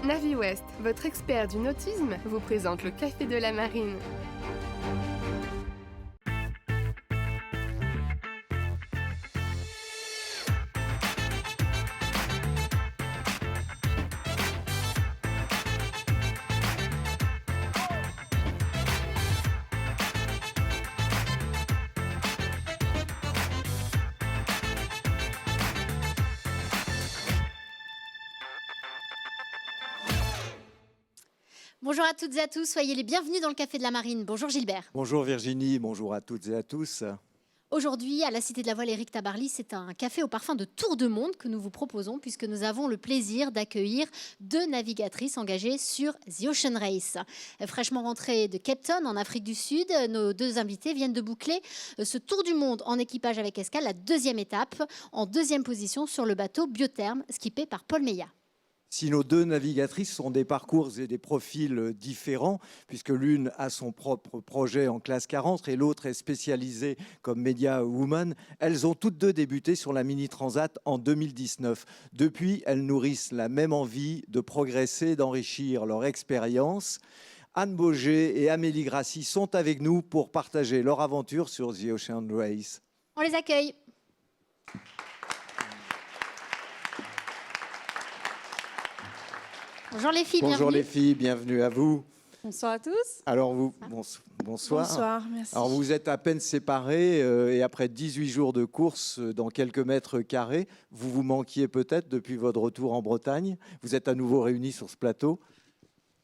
NaviWest, votre expert du nautisme, vous présente le Café de la Marine. Bonjour à toutes et à tous, soyez les bienvenus dans le Café de la Marine. Bonjour Gilbert. Bonjour Virginie, bonjour à toutes et à tous. Aujourd'hui, à la Cité de la Voile Éric Tabarly, c'est un café au parfum de tour de monde que nous vous proposons puisque nous avons le plaisir d'accueillir deux navigatrices engagées sur The Ocean Race. Fraîchement rentrées de Cape Town en Afrique du Sud, nos deux invités viennent de boucler ce tour du monde en équipage avec escale, la deuxième étape, en deuxième position sur le bateau Biotherme, skippé par Paul Meillat. Si nos deux navigatrices ont des parcours et des profils différents, puisque l'une a son propre projet en classe 40 et l'autre est spécialisée comme Media Woman, elles ont toutes deux débuté sur la Mini Transat en 2019. Depuis, elles nourrissent la même envie de progresser, d'enrichir leur expérience. Anne Bauger et Amélie Grassi sont avec nous pour partager leur aventure sur The Ocean Race. On les accueille. Bonjour les filles, Bonjour bienvenue. les filles, bienvenue à vous. Bonsoir à tous. Alors vous, bonsoir. Bonsoir, merci. Alors vous êtes à peine séparés et après 18 jours de course dans quelques mètres carrés, vous vous manquiez peut-être depuis votre retour en Bretagne. Vous êtes à nouveau réunis sur ce plateau.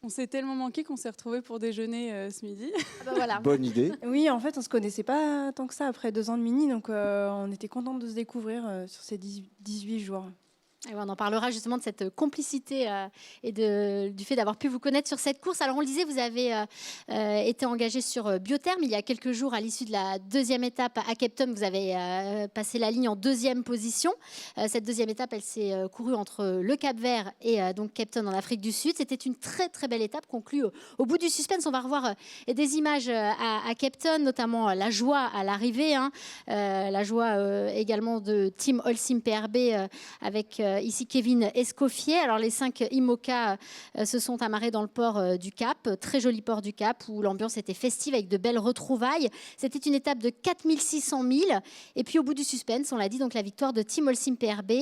On s'est tellement manqué qu'on s'est retrouvés pour déjeuner ce midi. Ah bah voilà. Bonne idée. Oui, en fait, on se connaissait pas tant que ça après 2 ans de mini, donc on était contents de se découvrir sur ces 18 jours. Et on en parlera justement de cette complicité et du fait d'avoir pu vous connaître sur cette course. Alors on le disait, vous avez été engagé sur Biotherme il y a quelques jours à l'issue de la deuxième étape à Cape Town. Vous avez passé la ligne en deuxième position. Cette deuxième étape, elle s'est courue entre le Cap-Vert et donc Cape Town en Afrique du Sud. C'était une très très belle étape conclue au bout du suspense. On va revoir des images à Cape Town, notamment la joie à l'arrivée, la joie également de Team Holcim PRB avec ici Kevin Escoffier. Alors les 5 IMOCA se sont amarrés dans le port du Cap, très joli port du Cap où l'ambiance était festive avec de belles retrouvailles. C'était une étape de 4600 milles et puis au bout du suspense, on l'a dit, donc la victoire de Team Holcim PRB.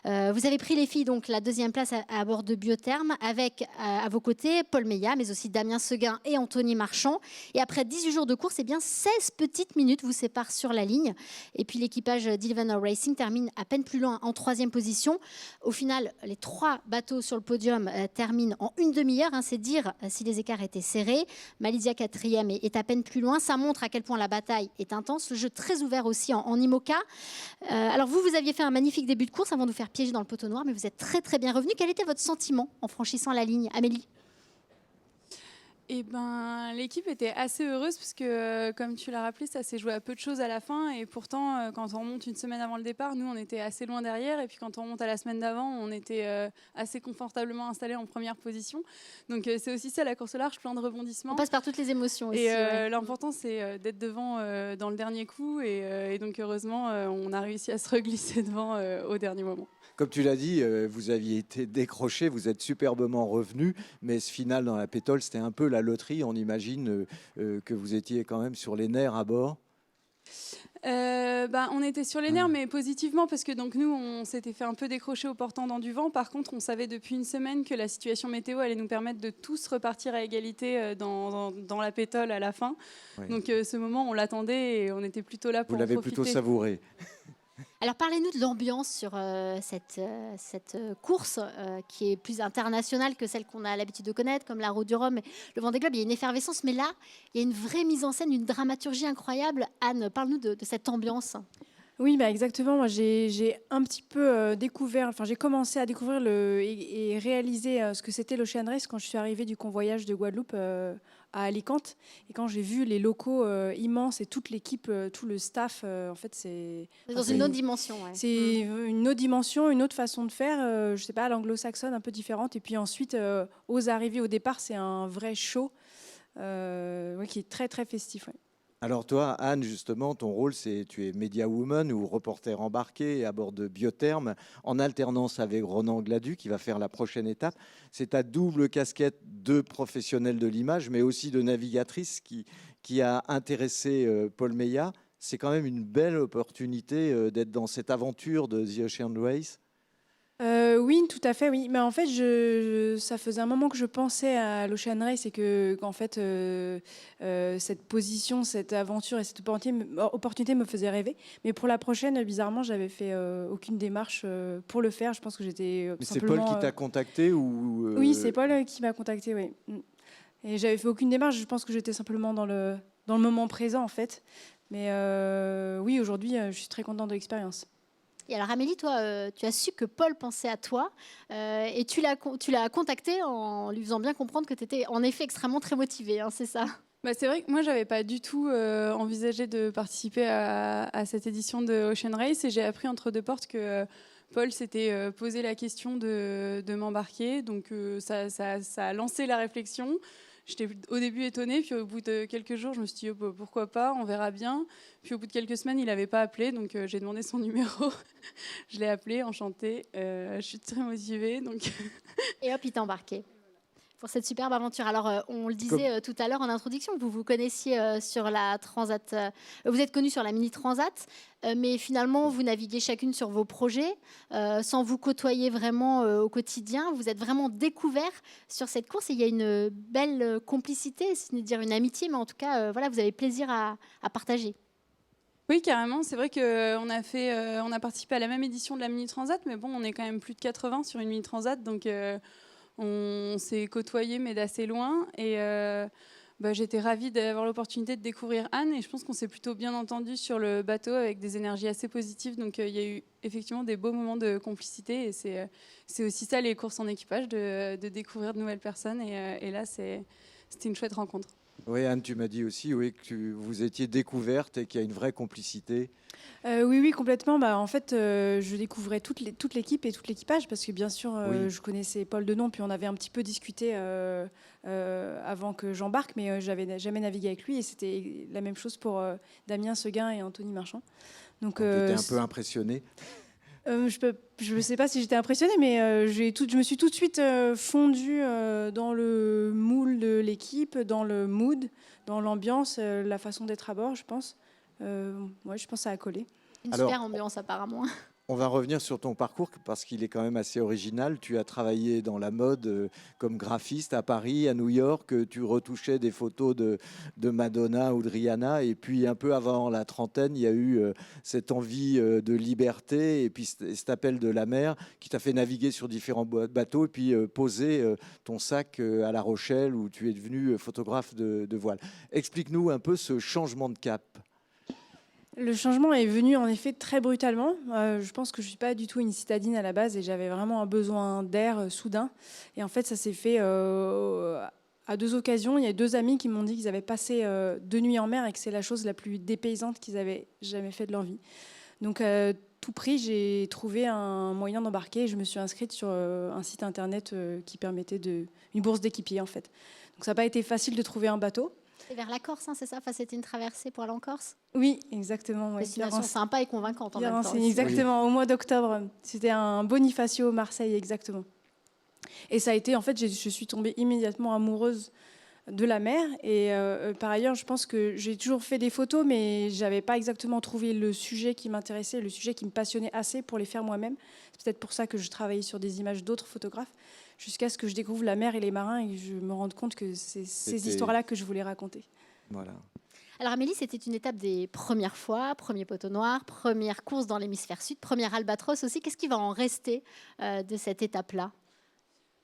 Vous avez pris les filles donc la deuxième place à bord de Biotherme avec à vos côtés Paul Meillat mais aussi Damien Seguin et Anthony Marchand. Et après 18 jours de course, eh bien 16 petites minutes vous séparent sur la ligne. Et puis l'équipage d'Ilvanor Racing termine à peine plus loin en 3e position. Au final, les 3 bateaux sur le podium terminent en une demi-heure. C'est dire si les écarts étaient serrés. Malizia 4e est à peine plus loin. Ça montre à quel point la bataille est intense. Le jeu très ouvert aussi en IMOCA. Alors vous aviez fait un magnifique début de course avant de vous faire piéger dans le poteau noir, mais vous êtes très très bien revenu. Quel était votre sentiment en franchissant la ligne, Amélie ? Et l'équipe était assez heureuse parce que, comme tu l'as rappelé, ça s'est joué à peu de choses à la fin. Et pourtant, quand on remonte une semaine avant le départ, nous, on était assez loin derrière. Et puis quand on remonte à la semaine d'avant, on était assez confortablement installés en première position. Donc c'est aussi ça, la course au large, plein de rebondissements. On passe par toutes les émotions aussi. Et l'important, c'est d'être devant dans le dernier coup. Et donc, heureusement, on a réussi à se reglisser devant au dernier moment. Comme tu l'as dit, vous aviez été décroché, vous êtes superbement revenu, mais ce final dans la pétole, c'était un peu la loterie. On imagine que vous étiez quand même sur les nerfs à bord. On était sur les nerfs, mais positivement, parce que donc, nous, on s'était fait un peu décrocher au portant du vent. Par contre, on savait depuis une semaine que la situation météo allait nous permettre de tous repartir à égalité dans la pétole à la fin. Oui. Donc ce moment, on l'attendait et on était plutôt là pour en profiter. Vous l'avez plutôt savouré. Alors parlez-nous de l'ambiance sur cette course qui est plus internationale que celle qu'on a l'habitude de connaître, comme la Route du Rhum, le Vendée Globe. Il y a une effervescence, mais là, il y a une vraie mise en scène, une dramaturgie incroyable. Anne, parle-nous de cette ambiance. Oui, exactement. Moi, j'ai un petit peu découvert, j'ai commencé à découvrir et réaliser ce que c'était l'Ocean Race quand je suis arrivée du convoyage de Guadeloupe à Alicante. Et quand j'ai vu les locaux immenses et toute l'équipe, tout le staff, en fait, c'est... Dans une autre dimension. Ouais. C'est une autre dimension, une autre façon de faire, je sais pas, à l'anglo-saxonne, un peu différente. Et puis ensuite, aux arrivées, au départ, c'est un vrai show qui est très, très festif. Ouais. Alors toi, Anne, justement, ton rôle, c'est tu es Media Woman ou reporter embarqué à bord de Biotherm, en alternance avec Ronan Gladu, qui va faire la prochaine étape. C'est ta double casquette de professionnelle de l'image, mais aussi de navigatrice qui a intéressé Paul Meillat. C'est quand même une belle opportunité d'être dans cette aventure de The Ocean Race. Oui, tout à fait, oui. Mais en fait, ça faisait un moment que je pensais à l'Ocean Race et qu'en fait, cette position, cette aventure et cette opportunité me faisait rêver. Mais pour la prochaine, bizarrement, j'avais fait aucune démarche pour le faire. Je pense que j'étais Mais c'est simplement... Paul qui t'a contacté ou Oui, c'est Paul qui m'a contacté, oui. Et j'avais fait aucune démarche. Je pense que j'étais simplement dans le moment présent, en fait. Mais oui, aujourd'hui, je suis très contente de l'expérience. Et alors Amélie, toi, tu as su que Paul pensait à toi et tu l'as contacté en lui faisant bien comprendre que tu étais en effet extrêmement très motivée, hein, c'est ça? Bah, c'est vrai que moi, j'avais pas du tout envisagé de participer à cette édition de Ocean Race et j'ai appris entre deux portes que Paul s'était posé la question de m'embarquer. Donc ça a lancé la réflexion. J'étais au début étonnée, puis au bout de quelques jours, je me suis dit oh, bah, pourquoi pas, on verra bien. Puis au bout de quelques semaines, il n'avait pas appelé, donc j'ai demandé son numéro. Je l'ai appelé, enchantée. Je suis très motivée. Donc... Et hop, il t'a embarqué pour cette superbe aventure. Alors, on le disait tout à l'heure en introduction, vous vous connaissiez sur la Transat, vous êtes connus sur la Mini Transat, mais finalement, vous naviguez chacune sur vos projets, sans vous côtoyer vraiment au quotidien. Vous êtes vraiment découverts sur cette course et il y a une belle complicité, ce n'est dire une amitié, mais en tout cas, voilà, vous avez plaisir à partager. Oui, carrément. C'est vrai qu'on on a participé à la même édition de la Mini Transat, mais bon, on est quand même plus de 80 sur une Mini Transat, donc on s'est côtoyés, mais d'assez loin. Et j'étais ravie d'avoir l'opportunité de découvrir Anne, et je pense qu'on s'est plutôt bien entendu sur le bateau avec des énergies assez positives. Donc il y a eu effectivement des beaux moments de complicité, et c'est aussi ça les courses en équipage, de découvrir de nouvelles personnes. Et là, c'était une chouette rencontre. Oui, Anne, tu m'as dit aussi oui, que vous étiez découverte et qu'il y a une vraie complicité. Oui, complètement. En fait, je découvrais toute l'équipe et tout l'équipage parce que bien sûr, Oui. je connaissais Paul de nom, puis on avait un petit peu discuté avant que j'embarque, mais j'avais jamais navigué avec lui et c'était la même chose pour Damien Seguin et Anthony Marchand. Donc, Tu étais un peu impressionnée. Je ne sais pas si j'étais impressionnée, mais je me suis tout de suite fondue dans le moule de l'équipe, dans le mood, dans l'ambiance, la façon d'être à bord, je pense. Ouais, je pense que ça a collé. Une Alors, super ambiance apparemment. On va revenir sur ton parcours parce qu'il est quand même assez original. Tu as travaillé dans la mode comme graphiste à Paris, à New York. Tu retouchais des photos de Madonna ou de Rihanna. Et puis un peu avant la trentaine, il y a eu cette envie de liberté et puis cet appel de la mer qui t'a fait naviguer sur différents bateaux et puis poser ton sac à La Rochelle où tu es devenu photographe de voile. Explique-nous un peu ce changement de cap. Le changement est venu en effet très brutalement. Je pense que je ne suis pas du tout une citadine à la base et j'avais vraiment un besoin d'air soudain. Et en fait, ça s'est fait à deux occasions. Il y a deux amis qui m'ont dit qu'ils avaient passé 2 nuits en mer et que c'est la chose la plus dépaysante qu'ils avaient jamais fait de leur vie. Donc, tout prix, j'ai trouvé un moyen d'embarquer et je me suis inscrite sur un site internet qui permettait une bourse d'équipier en fait. Donc, ça n'a pas été facile de trouver un bateau. C'est vers la Corse, hein, c'est ça? Enfin, c'était une traversée pour aller en Corse? Oui, exactement. Ouais. Destination sympa et convaincante en même temps. Exactement, oui. Au mois d'octobre. C'était un Bonifacio Marseille, exactement. Et ça a été, en fait, je suis tombée immédiatement amoureuse de la mer. Et par ailleurs, je pense que j'ai toujours fait des photos, mais je n'avais pas exactement trouvé le sujet qui m'intéressait, le sujet qui me passionnait assez pour les faire moi-même. C'est peut-être pour ça que je travaillais sur des images d'autres photographes, jusqu'à ce que je découvre la mer et les marins et que je me rende compte que c'est ces histoires-là que je voulais raconter. Voilà. Alors Amélie, c'était une étape des premières fois, premier poteau noir, première course dans l'hémisphère sud, première albatros aussi. Qu'est-ce qui va en rester de cette étape-là?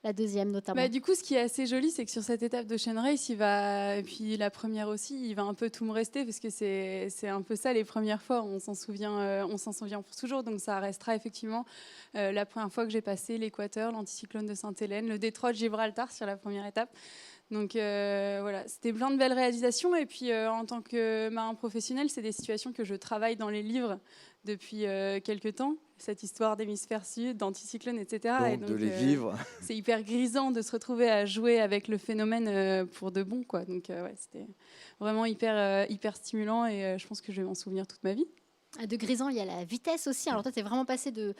La deuxième notamment. Du coup, ce qui est assez joli, c'est que sur cette étape d'Ocean Race, et puis la première aussi, il va un peu tout me rester parce que c'est un peu ça les premières fois. On s'en souvient pour toujours. Donc ça restera effectivement la première fois que j'ai passé l'équateur, l'anticyclone de Sainte-Hélène, le détroit de Gibraltar sur la première étape. Donc voilà, c'était plein de belles réalisations. Et puis en tant que marin professionnel, c'est des situations que je travaille dans les livres depuis quelques temps. Cette histoire d'hémisphère sud, d'anticyclone, etc. Donc, et donc de les vivre. c'est hyper grisant de se retrouver à jouer avec le phénomène pour de bon, quoi. Donc ouais, c'était vraiment hyper stimulant et je pense que je vais m'en souvenir toute ma vie. De grisant, il y a la vitesse aussi. Alors toi, tu es vraiment passé de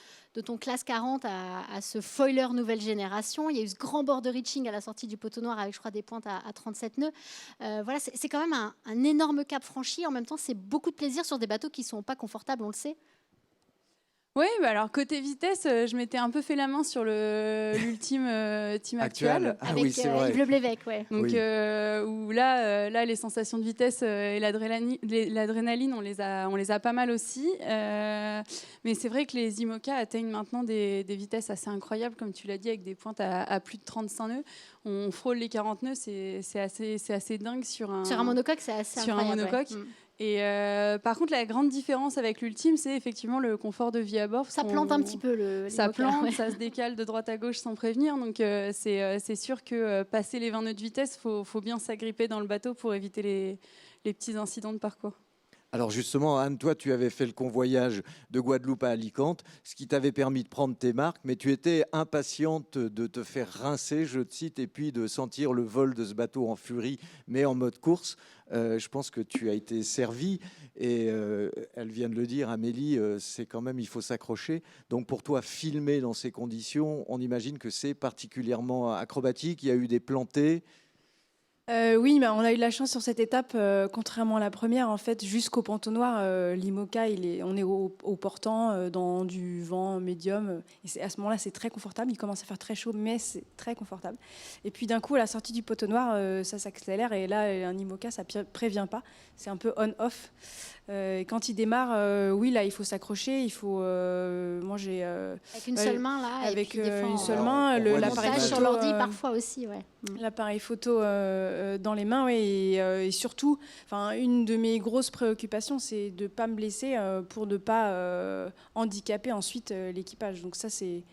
ton classe 40 à ce foiler nouvelle génération. Il y a eu ce grand board reaching à la sortie du poteau noir avec, je crois, des pointes à 37 nœuds. Voilà, c'est quand même un énorme cap franchi. En même temps, c'est beaucoup de plaisir sur des bateaux qui ne sont pas confortables, on le sait. Oui, bah alors côté vitesse, je m'étais un peu fait la main sur l'ultime team actuel. Ah Avec oui, c'est vrai. Yves Le Blévec, ouais. Donc Oui. où là, les sensations de vitesse et l'adrénaline, on les a pas mal aussi. Mais c'est vrai que les IMOCA atteignent maintenant des vitesses assez incroyables, comme tu l'as dit, avec des pointes à plus de 35 nœuds. On frôle les 40 nœuds, c'est assez dingue sur un monocoque, c'est assez incroyable. un monocoque. Ouais. Et par contre, la grande différence avec l'ultime, c'est effectivement le confort de vie à bord. Ça plante un petit peu Ça l'IMOCA, plante, ouais. ça se décale de droite à gauche sans prévenir. Donc c'est sûr que passer les 20 nœuds de vitesse, faut bien s'agripper dans le bateau pour éviter les petits incidents de parcours. Alors justement, Anne, toi, tu avais fait le convoyage de Guadeloupe à Alicante, ce qui t'avait permis de prendre tes marques, mais tu étais impatiente de te faire rincer, je te cite, et puis de sentir le vol de ce bateau en furie, mais en mode course. Je pense que tu as été servie, et elle vient de le dire, Amélie, c'est quand même, il faut s'accrocher. Donc pour toi, filmer dans ces conditions, on imagine que c'est particulièrement acrobatique, il y a eu des plantées. Oui, on a eu de la chance sur cette étape, contrairement à la première, en fait, jusqu'au Ponton Noir, l'IMOCA, on est au portant, dans du vent médium, et à ce moment-là, c'est très confortable. Il commence à faire très chaud, mais c'est très confortable. Et puis d'un coup, à la sortie du Ponton Noir, ça s'accélère, et là, un IMOCA, ça prévient pas. C'est un peu on-off. Et quand il démarre, oui, là, il faut s'accrocher. Il faut. Moi, j'ai. Avec une seule main, là. Avec et puis, des fois, une seule Alors, main, on voit l'appareil montage photo, sur l'ordi, parfois aussi, ouais. l'appareil photo dans les mains, oui, et surtout, une de mes grosses préoccupations, c'est de ne pas me blesser pour ne pas handicaper ensuite l'équipage. Donc ça, c'est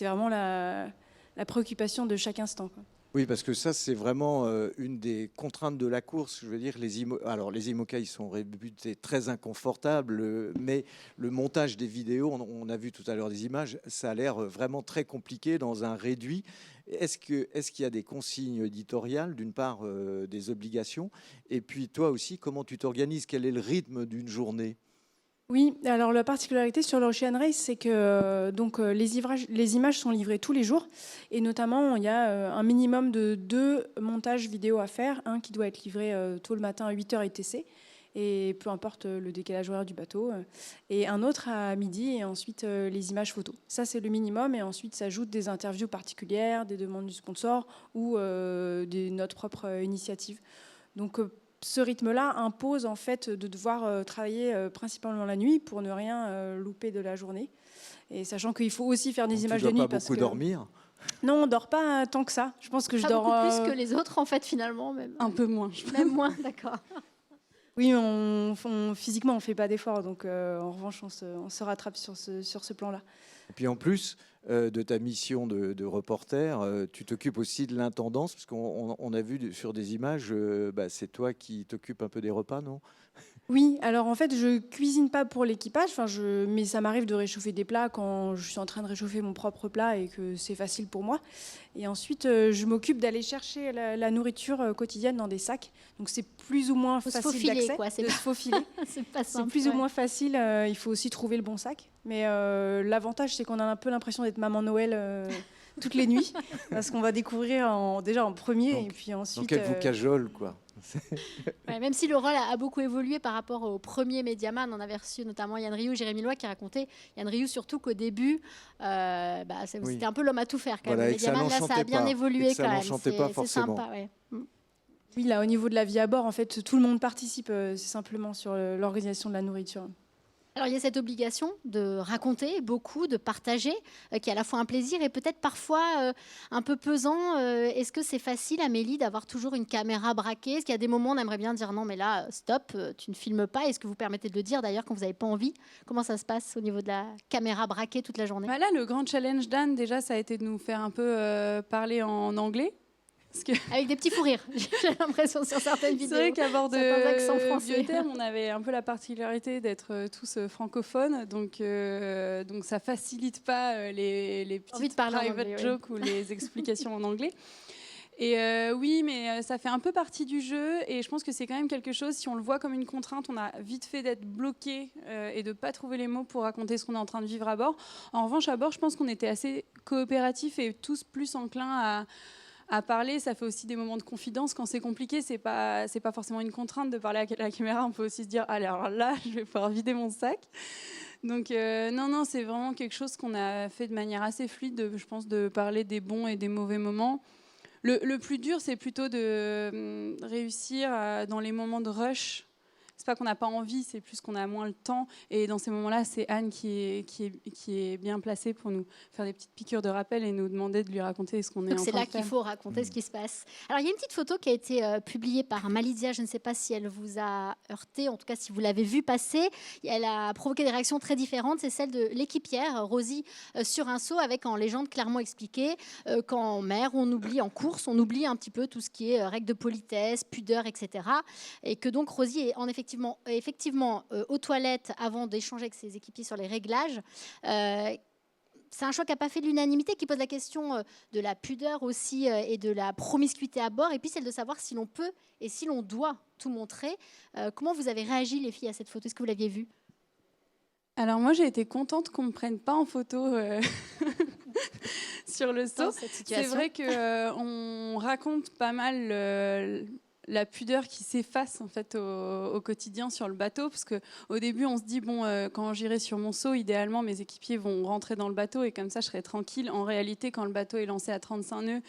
vraiment la préoccupation de chaque instant, quoi. Oui, parce que ça, c'est vraiment une des contraintes de la course. Je veux dire, les IMOCA, ils sont réputés très inconfortables, mais le montage des vidéos, on a vu tout à l'heure des images, ça a l'air vraiment très compliqué dans un réduit. Est-ce qu'il y a des consignes éditoriales, d'une part, des obligations, et puis toi aussi, comment tu t'organises? Quel est le rythme d'une journée? Oui, alors la particularité sur l'Ocean Race, c'est que les images sont livrées tous les jours, et notamment il y a un minimum de 2 montages vidéo à faire, un qui doit être livré tôt le matin à 8h ITC, et peu importe le décalage horaire du bateau, et un autre à midi, et ensuite les images photos. Ça, c'est le minimum, et ensuite s'ajoutent des interviews particulières, des demandes du sponsor ou notre propre initiative. Donc ce rythme-là impose en fait de devoir travailler principalement la nuit pour ne rien louper de la journée. Et sachant qu'il faut aussi faire des Donc, images tu de dois nuit. pas beaucoup dormir? Non, on dort pas tant que ça. Je pense que je Pas dors beaucoup plus que les autres, en fait, finalement. Même, Un peu moins, je pense. même moins, d'accord. Oui, physiquement, on fait pas d'efforts. Donc en revanche, on se rattrape sur ce plan-là. Et puis en plus de ta mission de reporter, tu t'occupes aussi de l'intendance, parce qu'on a vu sur des images, c'est toi qui t'occupes un peu des repas, non? Oui, alors en fait, je cuisine pas pour l'équipage, mais ça m'arrive de réchauffer des plats quand je suis en train de réchauffer mon propre plat et que c'est facile pour moi. Et ensuite, je m'occupe d'aller chercher la nourriture quotidienne dans des sacs. Donc c'est plus ou moins Faut se facile faufiler, d'accès, quoi, c'est de pas- se faufiler. C'est pas C'est simple. plus ou ouais. moins facile, il faut aussi trouver le bon sac. Mais l'avantage, c'est qu'on a un peu l'impression d'être maman Noël toutes les nuits, parce qu'on va découvrir déjà en premier, Donc- et puis ensuite... Donc elle vous cajole, quoi. Ouais, même si le rôle a beaucoup évolué par rapport au premier Mediaman, on avait reçu notamment Yann Rioux, Jérémy Loy qui racontait, Yann Rioux surtout qu'au début, c'était Oui. un peu l'homme à tout faire quand Voilà, même. et que ça Mediaman, là, ça a n'enchantait bien pas. Et évolué que ça quand même. n'enchantait pas C'est forcément. sympa, ouais. Oui, là, au niveau de la vie à bord, en fait, tout le monde participe, c'est simplement sur l'organisation de la nourriture. Alors il y a cette obligation de raconter beaucoup, de partager, qui est à la fois un plaisir et peut-être parfois un peu pesant. Est-ce que c'est facile, Amélie, d'avoir toujours une caméra braquée? Est-ce qu'il y a des moments où on aimerait bien dire non, mais là, stop, tu ne filmes pas? Est-ce que vous permettez de le dire d'ailleurs quand vous n'avez pas envie? Comment ça se passe au niveau de la caméra braquée toute la journée? Là, le grand challenge d'Anne, déjà, ça a été de nous faire un peu parler en anglais. Parce que Avec des petits fous rires, j'ai l'impression sur certaines vidéos. c'est vrai qu'à bord certains accents de français. Biotherm, on avait un peu la particularité d'être tous francophones, donc ça facilite pas les Envie de petites parler en private anglais, oui. jokes ou les explications en anglais. Et oui, mais ça fait un peu partie du jeu, et je pense que c'est quand même quelque chose, si on le voit comme une contrainte, on a vite fait d'être bloqué et de ne pas trouver les mots pour raconter ce qu'on est en train de vivre à bord. En revanche, à bord, je pense qu'on était assez coopératifs et tous plus enclins à parler. Ça fait aussi des moments de confidence. Quand c'est compliqué, c'est pas forcément une contrainte de parler à la caméra. On peut aussi se dire, allez, alors là, je vais pouvoir vider mon sac. Donc non, c'est vraiment quelque chose qu'on a fait de manière assez fluide, je pense, de parler des bons et des mauvais moments. Le plus dur, c'est plutôt de réussir dans les moments de rush. C'est pas qu'on n'a pas envie, c'est plus qu'on a moins le temps. Et dans ces moments-là, c'est Anne qui est bien placée pour nous faire des petites piqûres de rappel et nous demander de lui raconter ce qu'on est en train de faire. Donc c'est là qu'il faut raconter ce qui se passe. Alors il y a une petite photo qui a été publiée par Malidia, je ne sais pas si elle vous a heurté, en tout cas si vous l'avez vue passer. Elle a provoqué des réactions très différentes, c'est celle de l'équipière Rosie sur un seau, avec en légende clairement expliqué qu'en mer, on oublie, en course, on oublie un petit peu tout ce qui est règles de politesse, pudeur, etc. Et que donc Rosie est effectivement aux toilettes avant d'échanger avec ses équipiers sur les réglages. C'est un choix qui n'a pas fait l'unanimité, qui pose la question de la pudeur aussi et de la promiscuité à bord, et puis celle de savoir si l'on peut et si l'on doit tout montrer. Comment vous avez réagi, les filles, à cette photo? Est-ce que vous l'aviez vue? Alors moi, j'ai été contente qu'on ne me prenne pas en photo sur le seau. C'est vrai qu'on raconte pas mal la pudeur qui s'efface en fait au quotidien sur le bateau, parce qu'au début on se dit quand j'irai sur mon seau, idéalement mes équipiers vont rentrer dans le bateau et comme ça je serai tranquille. En réalité, quand le bateau est lancé à 35 nœuds,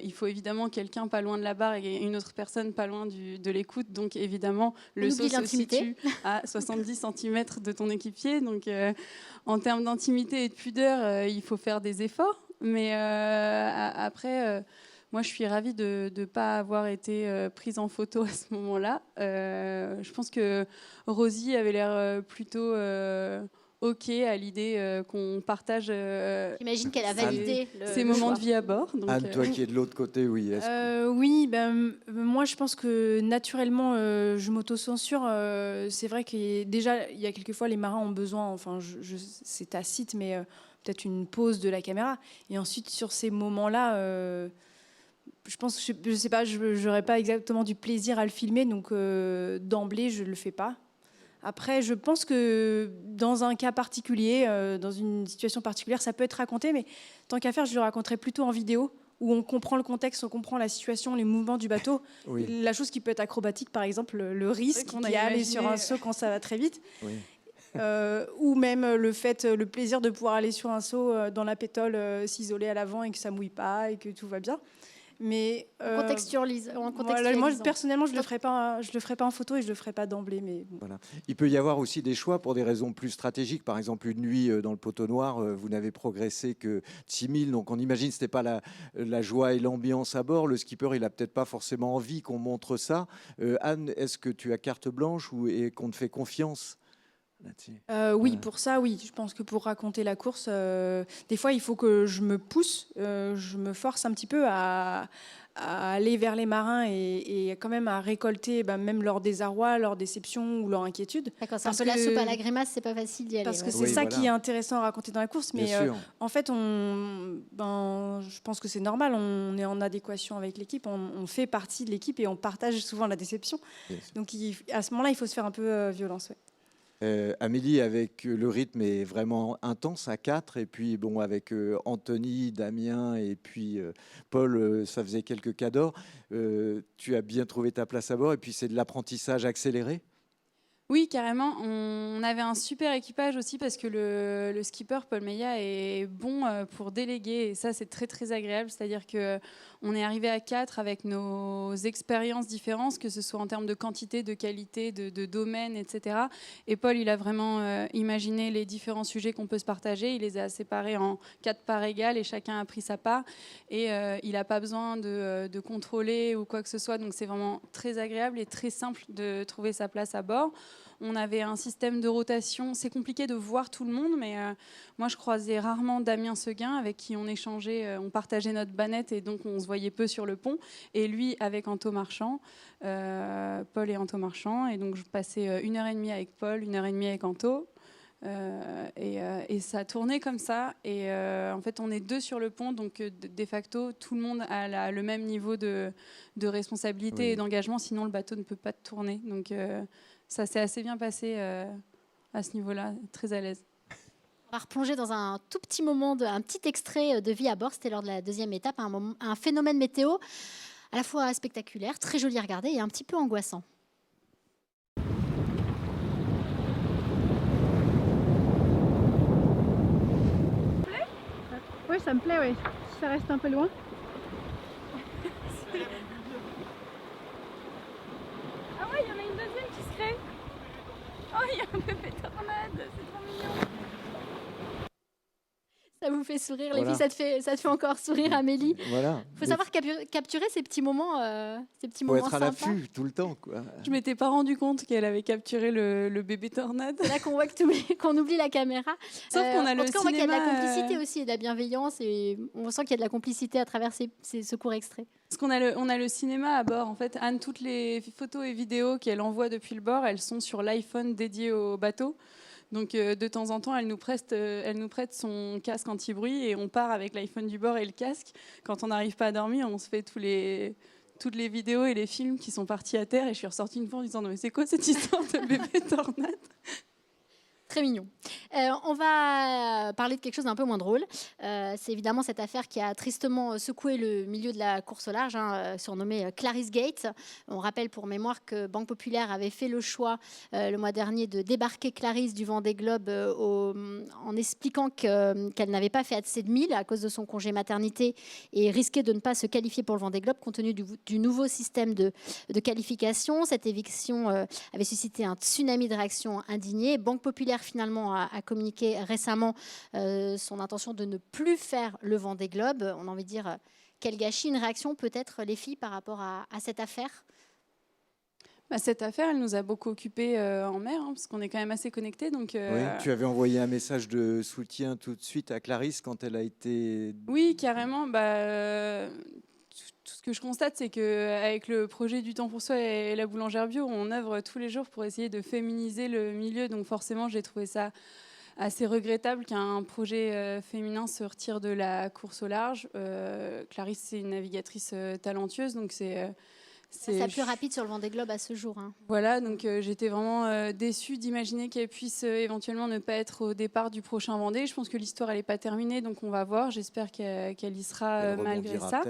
il faut évidemment quelqu'un pas loin de la barre et une autre personne pas loin de l'écoute, donc évidemment le seau se situe à 70 cm de ton équipier, donc en termes d'intimité et de pudeur, il faut faire des efforts, mais après moi, je suis ravie de ne pas avoir été prise en photo à ce moment-là. Je pense que Rosie avait l'air plutôt OK à l'idée qu'on partage J'imagine qu'elle a validé ces moments de vie à bord. Donc, Anne, toi qui es de l'autre côté, oui. Oui, moi je pense que naturellement je m'auto-censure. C'est vrai que déjà, il y a quelquefois les marins ont besoin, enfin c'est tacite, mais peut-être une pause de la caméra. Et ensuite, sur ces moments-là... je pense que je sais pas, je n'aurais pas exactement du plaisir à le filmer, donc d'emblée je le fais pas. Après, je pense que dans un cas particulier, dans une situation particulière, ça peut être raconté, mais tant qu'à faire, je le raconterai plutôt en vidéo, où on comprend le contexte, on comprend la situation, les mouvements du bateau. Oui. La chose qui peut être acrobatique, par exemple, le risque qu'il y a aller sur un seau quand ça va très vite. Oui. Ou même le plaisir de pouvoir aller sur un seau dans la pétole, s'isoler à l'avant et que ça mouille pas et que tout va bien. Mais voilà, moi personnellement je le ferai pas en photo et je le ferai pas d'emblée, mais bon. Voilà. Il peut y avoir aussi des choix pour des raisons plus stratégiques, par exemple une nuit dans le poteau noir, vous n'avez progressé que 6000, donc on imagine que c'était pas la joie et l'ambiance à bord. Le skipper il a peut-être pas forcément envie qu'on montre ça. Anne, est-ce que tu as carte blanche et qu'on te fait confiance oui, pour ça, oui. Je pense que pour raconter la course, des fois, il faut que je me pousse, je me force un petit peu à aller vers les marins et quand même à récolter même leur désarroi, leur déception ou leur inquiétude. D'accord, c'est un peu la soupe à la grimace, c'est pas facile d'y aller. Parce que c'est ça qui est intéressant à raconter dans la course. Mais en fait, je pense que c'est normal, on est en adéquation avec l'équipe, on fait partie de l'équipe et on partage souvent la déception. Donc à ce moment-là, il faut se faire un peu violence. Ouais. Amélie, avec le rythme est vraiment intense à 4, et puis bon, avec Anthony, Damien et puis Paul, ça faisait quelques cadors. Tu as bien trouvé ta place à bord, et puis c'est de l'apprentissage accéléré? Oui, carrément. On avait un super équipage aussi parce que le skipper Paul Meillat est bon pour déléguer et ça c'est très très agréable. C'est-à-dire qu'on est arrivé à 4 avec nos expériences différentes, que ce soit en termes de quantité, de qualité, de domaine, etc. Et Paul, il a vraiment imaginé les différents sujets qu'on peut se partager. Il les a séparés en 4 parts égales et chacun a pris sa part. Et il n'a pas besoin de contrôler ou quoi que ce soit. Donc c'est vraiment très agréable et très simple de trouver sa place à bord. On avait un système de rotation. C'est compliqué de voir tout le monde, mais moi, je croisais rarement Damien Seguin, avec qui on échangeait, on partageait notre bannette, et donc on se voyait peu sur le pont. Et lui, avec Anto Marchand, Paul et Anto Marchand. Et donc, je passais 1h30 avec Paul, 1h30 avec Anto. Et ça tournait comme ça. Et en fait, on est 2 sur le pont, donc de facto, tout le monde a le même niveau de responsabilité et d'engagement, sinon le bateau ne peut pas tourner. Donc ça s'est assez bien passé à ce niveau-là, très à l'aise. On va replonger dans un tout petit moment, un petit extrait de vie à bord. C'était lors de la deuxième étape, un phénomène météo à la fois spectaculaire, très joli à regarder et un petit peu angoissant. Oui, ça me plaît, oui. Ça reste un peu loin. Ah ouais, il y en a une deuxième qui se crée. Oh, il y a un bébé tornade, c'est trop mignon. Ça vous fait sourire, les Voilà. filles, ça te fait encore sourire, Amélie. Voilà. Il faut savoir capturer ces petits moments, Faut être à sympas. l'affût tout le temps, quoi. Je m'étais pas rendu compte qu'elle avait capturé le bébé tornade. C'est là qu'on voit qu'on oublie la caméra. Sauf qu'on a en le tout cas, on voit qu'il y a de la cinéma, complicité aussi et de la bienveillance, et on sent qu'il y a de la complicité à travers ce court extrait. Parce qu'on a le cinéma à bord. En fait, Anne, toutes les photos et vidéos qu'elle envoie depuis le bord, elles sont sur l'iPhone dédié au bateau. Donc de temps en temps, elle nous prête son casque anti-bruit et on part avec l'iPhone du bord et le casque. Quand on n'arrive pas à dormir, on se fait toutes les vidéos et les films qui sont partis à terre. Et je suis ressortie une fois en disant non mais c'est quoi cette histoire de bébé tornade? Très mignon. On va parler de quelque chose d'un peu moins drôle. C'est évidemment cette affaire qui a tristement secoué le milieu de la course au large, surnommée Clarisse Gate. On rappelle pour mémoire que Banque Populaire avait fait le choix le mois dernier de débarquer Clarisse du Vendée Globe en expliquant qu'elle n'avait pas fait assez de 1000 à cause de son congé maternité et risquait de ne pas se qualifier pour le Vendée Globe compte tenu du nouveau système de qualification. Cette éviction avait suscité un tsunami de réactions indignées. Banque Populaire finalement a communiqué récemment son intention de ne plus faire le Vendée Globe. On a envie de dire quel gâchis. Une réaction peut-être, les filles, par rapport à cette affaire? Cette affaire, elle nous a beaucoup occupés en mer, parce qu'on est quand même assez connectés. Donc, Oui, tu avais envoyé un message de soutien tout de suite à Clarisse quand elle a été... Oui, carrément. Tout ce que je constate, c'est qu'avec le projet du temps pour soi et la boulangère bio, on œuvre tous les jours pour essayer de féminiser le milieu. Donc forcément, j'ai trouvé ça assez regrettable qu'un projet féminin se retire de la course au large. Clarisse, c'est une navigatrice talentueuse, donc c'est la plus rapide sur le Vendée Globe à ce jour. Voilà, donc j'étais vraiment déçue d'imaginer qu'elle puisse éventuellement ne pas être au départ du prochain Vendée. Je pense que l'histoire, elle n'est pas terminée, donc on va voir. J'espère qu'elle y sera malgré ça.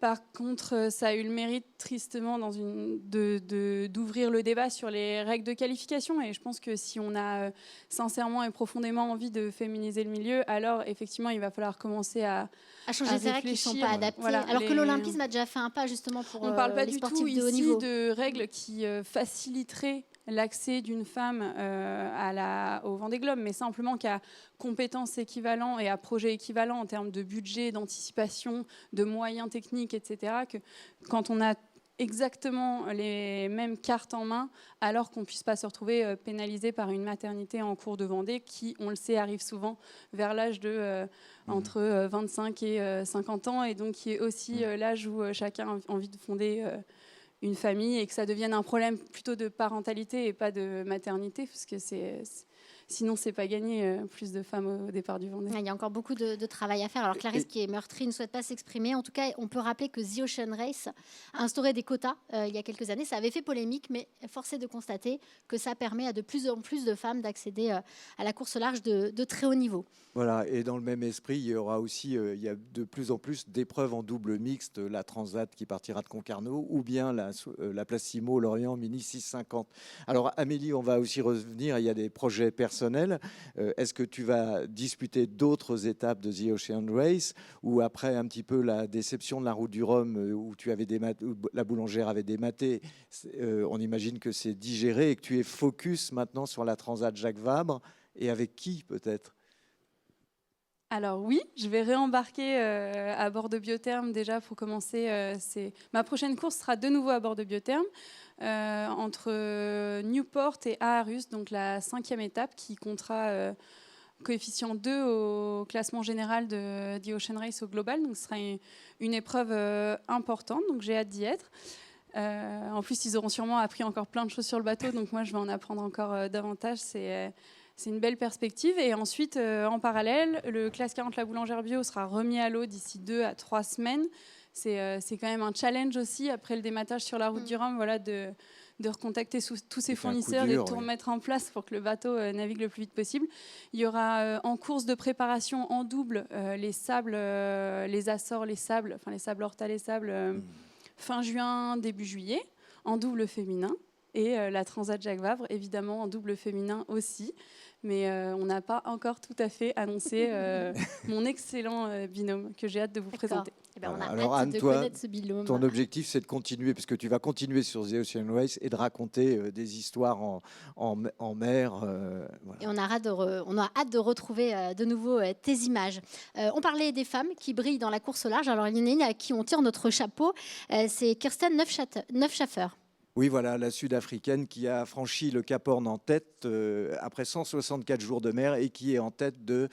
Par contre, ça a eu le mérite, tristement, d'ouvrir le débat sur les règles de qualification. Et je pense que si on a sincèrement et profondément envie de féminiser le milieu, alors effectivement, il va falloir commencer à changer ces règles qui ne sont pas adaptées. Voilà, alors que l'Olympisme a déjà fait un pas justement pour on ne parle pas les du sportifs tout de haut ici niveau. de règles qui faciliteraient l'accès d'une femme au Vendée Globe, mais simplement qu'à compétences équivalentes et à projets équivalents en termes de budget, d'anticipation, de moyens techniques, etc., que quand on a exactement les mêmes cartes en main, alors qu'on ne puisse pas se retrouver pénalisé par une maternité en cours de Vendée qui, on le sait, arrive souvent vers l'âge de entre 25 et 50 ans, et donc qui est aussi l'âge où chacun a envie de fonder une famille, et que ça devienne un problème plutôt de parentalité et pas de maternité, parce que sinon c'est pas gagné, plus de femmes au départ du Vendée. Il y a encore beaucoup de travail à faire. Alors Clarisse, qui est meurtrie, ne souhaite pas s'exprimer. En tout cas, on peut rappeler que The Ocean Race a instauré des quotas il y a quelques années. Ça avait fait polémique, mais force est de constater que ça permet à de plus en plus de femmes d'accéder à la course au large de très haut niveau. Voilà, et dans le même esprit, il y aura aussi il y a de plus en plus d'épreuves en double mixte, la Transat qui partira de Concarneau ou bien la Placimo Lorient Mini 650. Alors Amélie, on va aussi revenir, il y a des projets personnels. Est-ce que tu vas disputer d'autres étapes de The Ocean Race, ou après un petit peu la déception de la route du Rhum où la boulangère avait dématé, on imagine que c'est digéré et que tu es focus maintenant sur la Transat Jacques Vabre, et avec qui peut-être ? Alors oui, je vais réembarquer à bord de Biotherm déjà pour commencer. Ma prochaine course sera de nouveau à bord de Biotherm entre Newport et Aarhus, donc la 5e étape qui comptera coefficient 2 au classement général de The Ocean Race au global. Donc ce sera une épreuve importante, donc j'ai hâte d'y être. En plus, ils auront sûrement appris encore plein de choses sur le bateau, donc moi je vais en apprendre encore davantage. C'est une belle perspective. Et ensuite, en parallèle, le Classe 40 La Boulangère Bio sera remis à l'eau d'ici 2 à 3 semaines. C'est quand même un challenge aussi, après le dématage sur la route du Rhum, voilà, de recontacter tous ses fournisseurs et de tout remettre en place pour que le bateau navigue le plus vite possible. Il y aura en course de préparation en double les sables, les Açores, les sables Horta, les sables, fin juin, début juillet, en double féminin. Et la Transat Jacques Vabre, évidemment, en double féminin aussi. Mais on n'a pas encore tout à fait annoncé mon excellent binôme que j'ai hâte de vous présenter. Eh ben, on a Alors, hâte Anne, de toi, connaître ce binôme. ton objectif, c'est de continuer, parce que tu vas continuer sur The Ocean Race et de raconter des histoires en mer. Voilà. Et on a hâte de retrouver de nouveau tes images. On parlait des femmes qui brillent dans la course au large. Alors, il y en a une à qui on tire notre chapeau. C'est Kirsten Neufschaffer. Oui, voilà, la Sud-Africaine qui a franchi le Cap Horn en tête après 164 jours de mer et qui est en tête de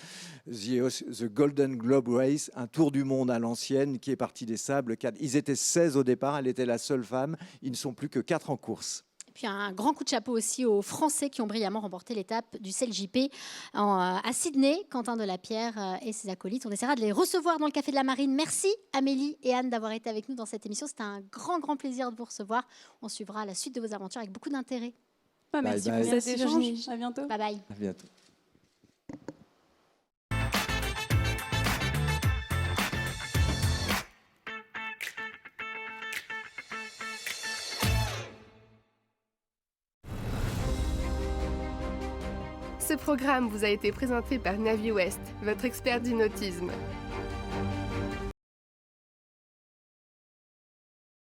The Golden Globe Race, un tour du monde à l'ancienne qui est parti des sables. Ils étaient 16 au départ, elle était la seule femme. Ils ne sont plus que 4 en course. Et puis un grand coup de chapeau aussi aux Français qui ont brillamment remporté l'étape du CLJP à Sydney. Quentin Delapierre et ses acolytes. On essaiera de les recevoir dans le Café de la Marine. Merci Amélie et Anne d'avoir été avec nous dans cette émission. C'était un grand plaisir de vous recevoir. On suivra la suite de vos aventures avec beaucoup d'intérêt. Merci bye. pour cet échange. À bientôt. Bye bye. À bientôt. Ce programme vous a été présenté par Navy West, votre expert du nautisme.